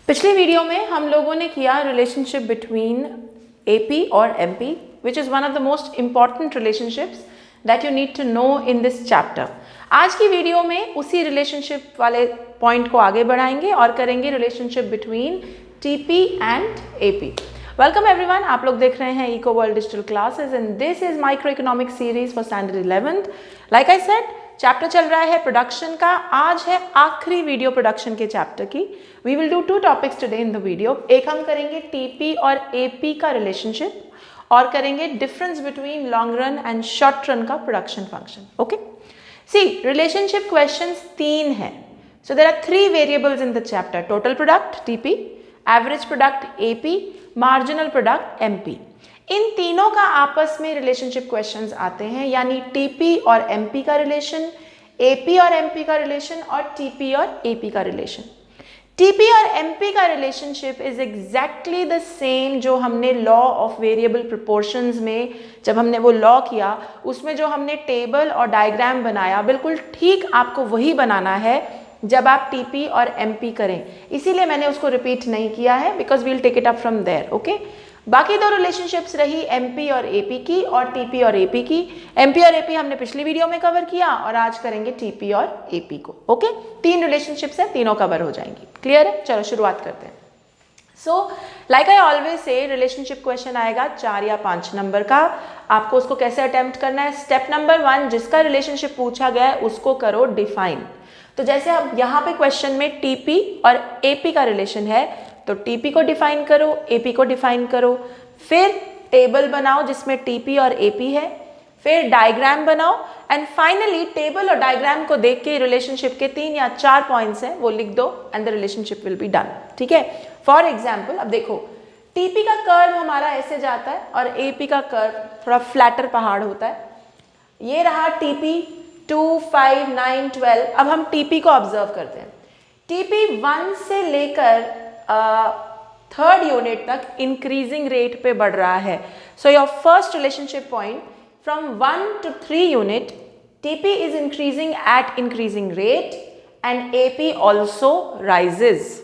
पिछले वीडियो में हम लोगों ने किया रिलेशनशिप बिटवीन एपी और MP, which is one of the most important relationships that you need to know in this chapter. आज की वीडियो में उसी रिलेशनशिप वाले पॉइंट को आगे बढ़ाएंगे और करेंगे relationship between TP and AP. Welcome everyone, आप लोग देख रहे हैं Eco World Digital Classes and this is micro economic series for standard 11th। Like I said, chapter चल रहा है प्रोडक्शन का। आज है आखिरी वीडियो प्रोडक्शन के चैप्टर की। We will do 2 topics today in the video. एक हम करेंगे टीपी और एपी का रिलेशनशिप और करेंगे difference between long run and short run का production function. Okay, see relationship questions 3 है। So there are 3 variables in the chapter: total product TP, average product AP, marginal product MP. इन तीनों का आपस में रिलेशनशिप क्वेश्चंस आते हैं, यानी टीपी और एमपी का रिलेशन, एपी और एमपी का रिलेशन और टीपी और एपी का रिलेशन। टीपी और एमपी का relationship is exactly the same जो हमने लॉ ऑफ वेरिएबल प्रोपोर्शंस में जब हमने वो लॉ किया, उसमें जो हमने टेबल और डायग्राम बनाया, बिल्कुल ठीक आपको वही बनाना है जब आप टीपी और एमपी करें। इसीलिए मैंने उसको रिपीट नहीं किया है, because we'll take it up from there. Okay, बाकी 2 रिलेशनशिप्स रही एमपी और एपी की और टीपी और एपी की। एमपी और एपी हमने पिछली वीडियो में कवर किया और आज करेंगे टीपी और एपी को। ओके, 3 रिलेशनशिप्स हैं, तीनों कवर हो जाएंगी। क्लियर है? चलो शुरुआत करते हैं। So like I always say, relationship question आएगा 4 या 5 नंबर का। आपको उसको कैसे अटेम्प्ट करना है? स्टेप नंबर 1, जिसका रिलेशनशिप पूछा गया है उसको करो डिफाइन। तो जैसे अब यहाँ पे क्वेश्चन में टीपी और एपी का रिलेशन है, तो टीपी को डिफाइन करो, एपी को डिफाइन करो, फिर टेबल बनाओ जिसमें टीपी और एपी है, फिर डायग्राम बनाओ एंड फाइनली टेबल और डायग्राम को देख के रिलेशनशिप के 3 या 4 पॉइंट्स हैं वो लिख दो and the relationship will be done. ठीक है? फॉर एग्जाम्पल, अब देखो, टीपी का कर्व हमारा ऐसे जाता है और एपी का कर्व थोड़ा फ्लैटर पहाड़ होता है। ये रहा टीपी 2, 5, 9, 12। अब हम टीपी को ऑब्जर्व करते हैं। टीपी 1 से लेकर 3rd यूनिट तक इंक्रीजिंग रेट पे बढ़ रहा है। So your first relationship point from 1 to 3 unit, TP is increasing at increasing rate and AP also rises.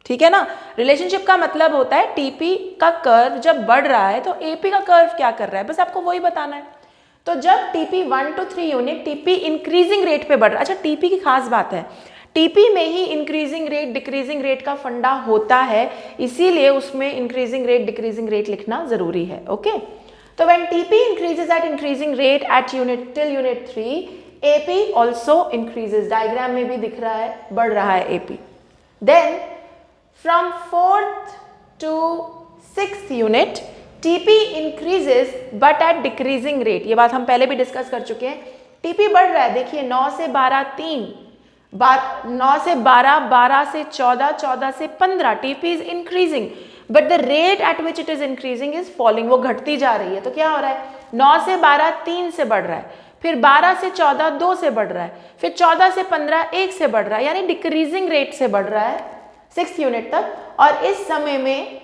ठीक है ना? रिलेशनशिप का मतलब होता है टीपी का कर्व जब बढ़ रहा है तो एपी का कर्व क्या कर रहा है, बस आपको वही बताना है। तो जब TP 1 to 3 unit, TP increasing rate पे बढ़ रहा है। अच्छा, टीपी की खास बात है, टीपी में ही इंक्रीजिंग रेट डिक्रीजिंग रेट का फंडा होता है, इसीलिए उसमें इंक्रीजिंग रेट डिक्रीजिंग रेट लिखना जरूरी है। ओके, तो when TP increases at increasing rate at unit till unit 3, AP also increases. Diagram में भी दिख रहा है, बढ़ रहा है AP. Then from 4th to 6th unit, TP increases but at decreasing rate. ये बात हम पहले भी डिस्कस कर चुके हैं। टीपी बढ़ रहा है, देखिए 9 से 12 3, 9 से 12, 12 से 14, 14 से 15। TP is increasing but the rate at which it is increasing is falling. वो घटती जा रही है। तो क्या हो रहा है? 9 से 12 3 से बढ़ रहा है, फिर 12 से 14 2 से बढ़ रहा है, फिर 14 से 15 1 से बढ़ रहा है, यानी डिक्रीजिंग रेट से बढ़ रहा है 6th यूनिट तक। और इस समय में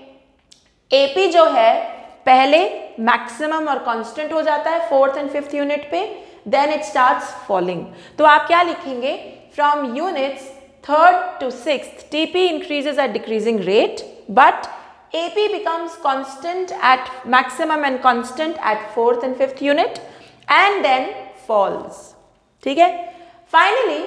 एपी जो है पहले मैक्सिमम और कांस्टेंट हो जाता है 4th and 5th यूनिट पे, देन इट स्टार्ट्स फॉलिंग। तो आप क्या लिखेंगे? From units 3rd to 6th, TP increases at decreasing rate but AP becomes constant at maximum and constant at 4th and 5th unit and then falls. ठीक है? Finally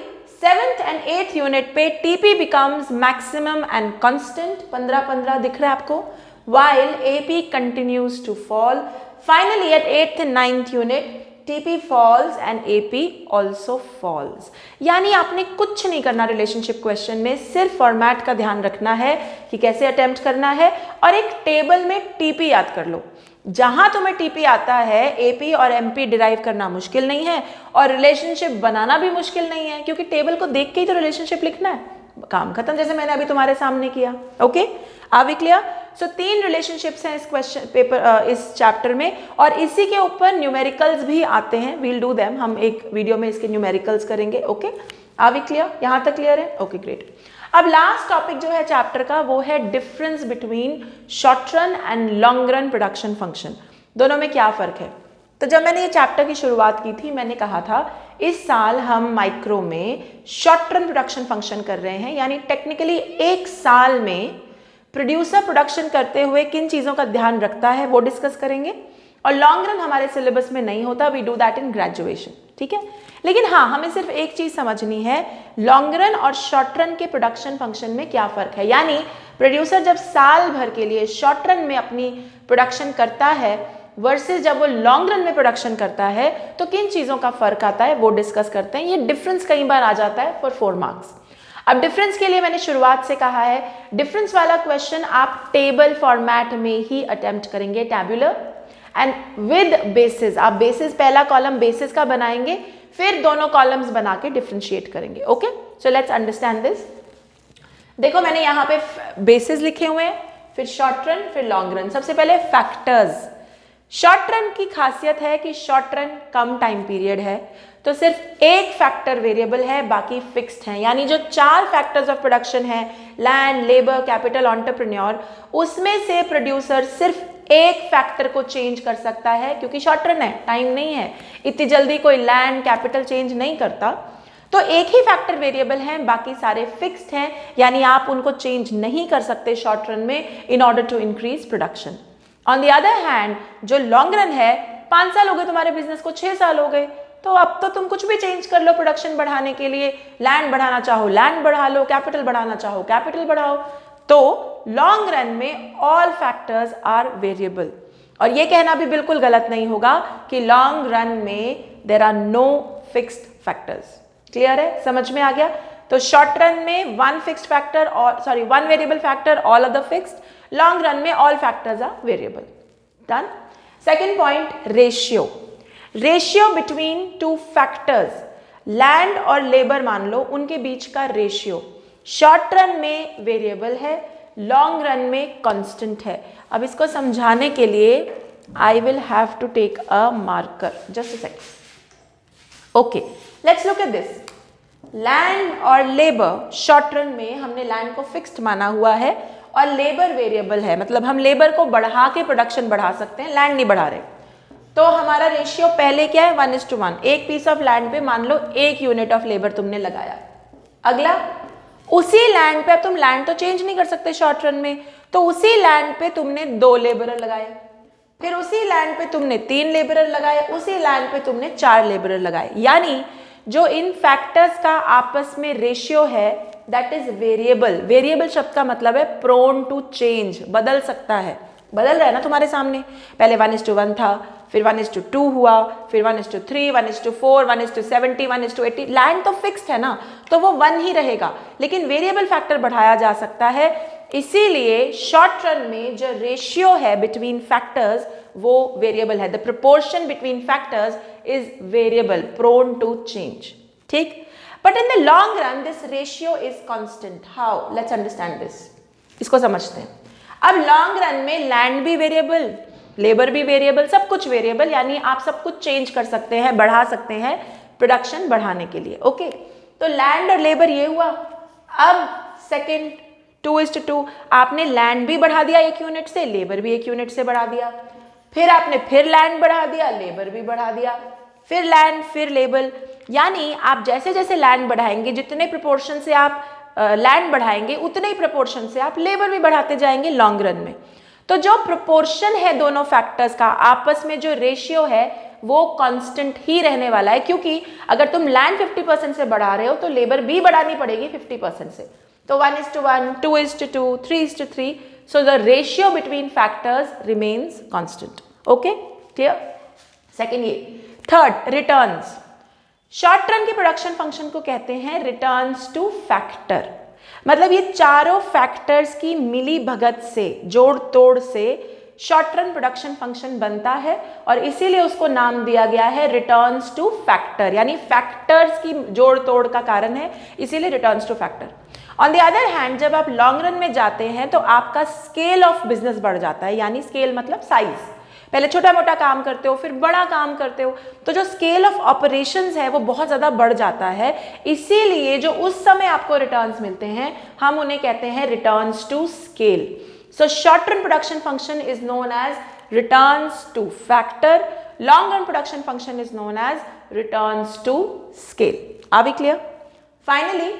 7th and 8th unit पे TP becomes maximum and constant, 15-15 दिख रहा है आपको, while AP continues to fall. Finally at 8th and 9th unit, TP falls and AP also falls. यानी आपने कुछ नहीं करना रिलेशनशिप क्वेश्चन में, सिर्फ फॉर्मेट का ध्यान रखना है कि कैसे अटेम्प्ट करना है और एक टेबल में टीपी याद कर लो। जहां तुम्हें टीपी आता है, एपी और एमपी डिराइव करना मुश्किल नहीं है और रिलेशनशिप बनाना भी मुश्किल नहीं है, क्योंकि टेबल को देख के ही तो रिलेशनशिप लिखना है। काम खत्म, जैसे मैंने अभी तुम्हारे सामने किया। Okay, are we clear? So 3 relationships हैं इस क्वेश्चन पेपर, इस चैप्टर में, और इसी के ऊपर न्यूमेरिकल्स भी आते हैं। वील डू देम, हम एक वीडियो में इसके न्यूमेरिकल्स करेंगे। Okay, are we clear? यहाँ तक क्लियर है? Okay, great. अब लास्ट टॉपिक जो है चैप्टर का वो है difference between short run and long run production function. दोनों में क्या फर्क है? तो जब मैंने ये चैप्टर की शुरुआत की थी, मैंने कहा था इस साल हम माइक्रो में शॉर्ट रन प्रोडक्शन फंक्शन कर रहे हैं, यानी टेक्निकली 1 साल में प्रोड्यूसर प्रोडक्शन करते हुए किन चीज़ों का ध्यान रखता है वो डिस्कस करेंगे। और लॉन्ग रन हमारे सिलेबस में नहीं होता, we do that in graduation, ठीक है। लेकिन हाँ, हमें सिर्फ एक चीज़ समझनी है, लॉन्ग रन और शॉर्ट रन के प्रोडक्शन फंक्शन में क्या फ़र्क है। यानी प्रोड्यूसर जब साल भर के लिए शॉर्ट रन में अपनी प्रोडक्शन करता है वर्सेस जब वो लॉन्ग रन में प्रोडक्शन करता है तो किन चीज़ों का फ़र्क आता है वो डिस्कस करते हैं। ये डिफरेंस कई बार आ जाता है फॉर 4 मार्क्स। अब डिफरेंस के लिए मैंने शुरुआत से कहा है, डिफरेंस वाला क्वेश्चन आप टेबल फॉर्मेट में ही अटेम्प्ट करेंगे, टैब्यूलर एंड विद बेसिस। आप बेसिस, पहला कॉलम बेसिस का बनाएंगे, फिर दोनों कॉलम्स बना के डिफ्रेंशिएट करेंगे। Okay, so let's understand this. देखो मैंने यहाँ पे बेसिस लिखे हुए हैं, फिर शॉर्ट रन, फिर लॉन्ग रन। सबसे पहले फैक्टर्स। शॉर्ट रन की खासियत है कि शॉर्ट रन कम टाइम पीरियड है, तो सिर्फ एक फैक्टर वेरिएबल है, बाकी फिक्स्ड है। यानी जो 4 फैक्टर्स ऑफ प्रोडक्शन है, लैंड, लेबर, कैपिटल, एंटरप्रेन्योर, उसमें से प्रोड्यूसर सिर्फ एक फैक्टर को चेंज कर सकता है, क्योंकि शॉर्ट रन है, टाइम नहीं है, इतनी जल्दी कोई लैंड कैपिटल चेंज नहीं करता। तो एक ही फैक्टर वेरिएबल है, बाकी सारे फिक्स्ड हैं, यानी आप उनको चेंज नहीं कर सकते शॉर्ट रन में in order to increase production. On the other hand जो लॉन्ग रन है, 5 साल हो गए तुम्हारे बिजनेस को, 6 साल हो गए, तो अब तो तुम कुछ भी चेंज कर लो प्रोडक्शन बढ़ाने के लिए। लैंड बढ़ाना चाहो लैंड बढ़ा लो, कैपिटल बढ़ाना चाहो कैपिटल बढ़ाओ। तो लॉन्ग रन में ऑल फैक्टर्स आर वेरिएबल। और ये कहना भी बिल्कुल गलत नहीं होगा कि लॉन्ग रन में there are no fixed factors. Clear है, समझ में आ गया। तो शॉर्ट रन में 1 फिक्स्ड फैक्टर और 1 variable factor, all other fixed. Long run में all factors are variable. Done. Second point, ratio. Ratio between 2 factors, land और लेबर मान लो, उनके बीच का रेशियो शॉर्ट रन में वेरिएबल है, लॉन्ग रन में कांस्टेंट है। अब इसको समझाने के लिए I will have to take a marker, just a second. Okay, let's look at this. Land और लेबर, शॉर्ट रन में हमने लैंड को फिक्स्ड माना हुआ है और लेबर वेरिएबल है, मतलब हम लेबर को बढ़ा के प्रोडक्शन बढ़ा सकते हैं, लैंड नहीं बढ़ा रहे। तो हमारा रेशियो पहले क्या है, 1:1। एक पीस ऑफ लैंड पे मान लो 1 यूनिट ऑफ लेबर तुमने लगाया। अगला, उसी लैंड पे, अब तुम लैंड तो चेंज नहीं कर सकते शॉर्ट रन में, तो उसी लैंड पे तुमने 2 लेबरर लगाए, फिर उसी लैंड पे तुमने 3 लेबरर लगाए, उसी लैंड पे तुमने 4 लेबरर लगाए। यानी जो इन फैक्टर्स का आपस में रेशियो है दैट इज वेरिएबल। वेरिएबल शब्द का मतलब है प्रोन टू चेंज, बदल सकता है। बदल रहा है ना तुम्हारे सामने, पहले 1:1 था, फिर 1:2 हुआ, फिर 1:3, 1:4, 1:70, 1:80। लैंड तो फिक्स्ड है ना, तो वो 1 ही रहेगा, लेकिन वेरिएबल फैक्टर बढ़ाया जा सकता है। इसीलिए शॉर्ट रन में जो रेशियो है बिटवीन फैक्टर्स वो वेरिएबल है। The proportion between factors is variable, prone to change. ठीक, but in the long run this ratio is constant. How? Let's understand this. इसको समझते हैं। अब लॉन्ग रन में लैंड भी वेरिएबल, लेबर भी वेरिएबल, सब कुछ वेरिएबल, यानी आप सब कुछ चेंज कर सकते हैं, बढ़ा सकते हैं प्रोडक्शन बढ़ाने के लिए। ओके, तो लैंड और लेबर ये हुआ। अब सेकंड 2:2, आपने लैंड भी बढ़ा दिया 1 यूनिट से, लेबर भी 1 यूनिट से बढ़ा दिया, फिर आपने फिर लैंड बढ़ा दिया, लेबर भी बढ़ा दिया, फिर लैंड, फिर लेबर। यानी आप जैसे जैसे लैंड बढ़ाएंगे, जितने प्रोपोर्शन से आप लैंड बढ़ाएंगे उतने ही प्रोपोर्शन से आप लेबर भी बढ़ाते जाएंगे लॉन्ग रन में। तो जो प्रोपोर्शन है दोनों फैक्टर्स का, आपस में जो रेशियो है वो कांस्टेंट ही रहने वाला है, क्योंकि अगर तुम लैंड 50% से बढ़ा रहे हो तो लेबर भी बढ़ानी पड़ेगी 50% से। तो 1:1, 2:2, 3:3, so the ratio between factors remains constant. Okay, clear? Second ये। Third, returns. शॉर्ट रन के प्रोडक्शन फंक्शन को कहते हैं रिटर्न्स टू फैक्टर। मतलब ये चारों फैक्टर्स की मिली भगत से, जोड़ तोड़ से शॉर्ट रन प्रोडक्शन फंक्शन बनता है और इसीलिए उसको नाम दिया गया है रिटर्न्स टू फैक्टर, यानी फैक्टर्स की जोड़ तोड़ का कारण है, इसीलिए returns to factor. On the other hand जब आप लॉन्ग रन में जाते हैं तो आपका स्केल ऑफ बिजनेस बढ़ जाता है, यानी स्केल मतलब साइज। पहले छोटा मोटा काम करते हो, फिर बड़ा काम करते हो, तो जो स्केल ऑफ ऑपरेशंस है वो बहुत ज़्यादा बढ़ जाता है। इसीलिए जो उस समय आपको रिटर्न्स मिलते हैं हम उन्हें कहते हैं returns to scale. So short run production function is known as returns to factor, long run production function is known as returns to scale. Are we clear? Finally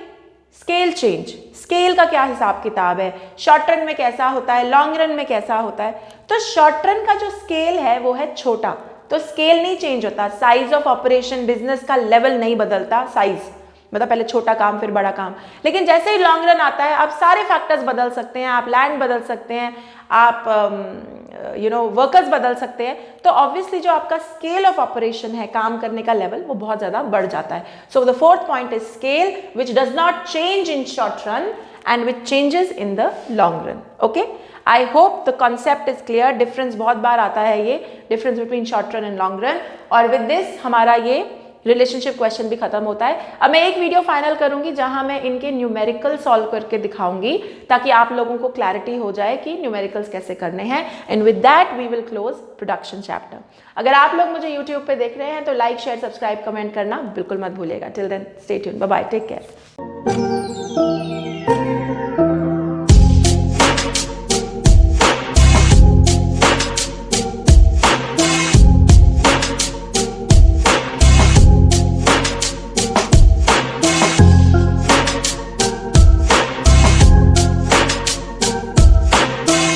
scale change, scale का क्या हिसाब किताब है, short run में कैसा होता है, long run में कैसा होता है। तो शॉर्ट रन का जो स्केल है वो है छोटा, तो स्केल नहीं चेंज होता, साइज ऑफ ऑपरेशन, बिजनेस का लेवल नहीं बदलता, साइज मतलब पहले छोटा काम फिर बड़ा काम। लेकिन जैसे ही लॉन्ग रन आता है आप सारे फैक्टर्स बदल सकते हैं, आप लैंड बदल सकते हैं, आप वर्कर्स बदल सकते हैं, तो ऑब्वियसली जो आपका स्केल ऑफ ऑपरेशन है, काम करने का लेवल, वो बहुत ज़्यादा बढ़ जाता है। So the fourth point is scale which does not change in short run and which changes in the long run. Okay, I hope the concept is clear. Difference बहुत बार आता है, ये difference between short run and long run, और with this हमारा ये relationship question भी खत्म होता है। अब मैं एक वीडियो फाइनल करूंगी जहां मैं इनके न्यूमेरिकल सॉल्व करके दिखाऊंगी, ताकि आप लोगों को क्लैरिटी हो जाए कि न्यूमेरिकल्स कैसे करने हैं। And with that we will close production chapter. अगर आप लोग मुझे यूट्यूब पे देख रहे हैं तो लाइक, शेयर, सब्सक्राइब, कमेंट करना बिल्कुल मत भूलिएगा। Till then stay tuned, bye bye, take care.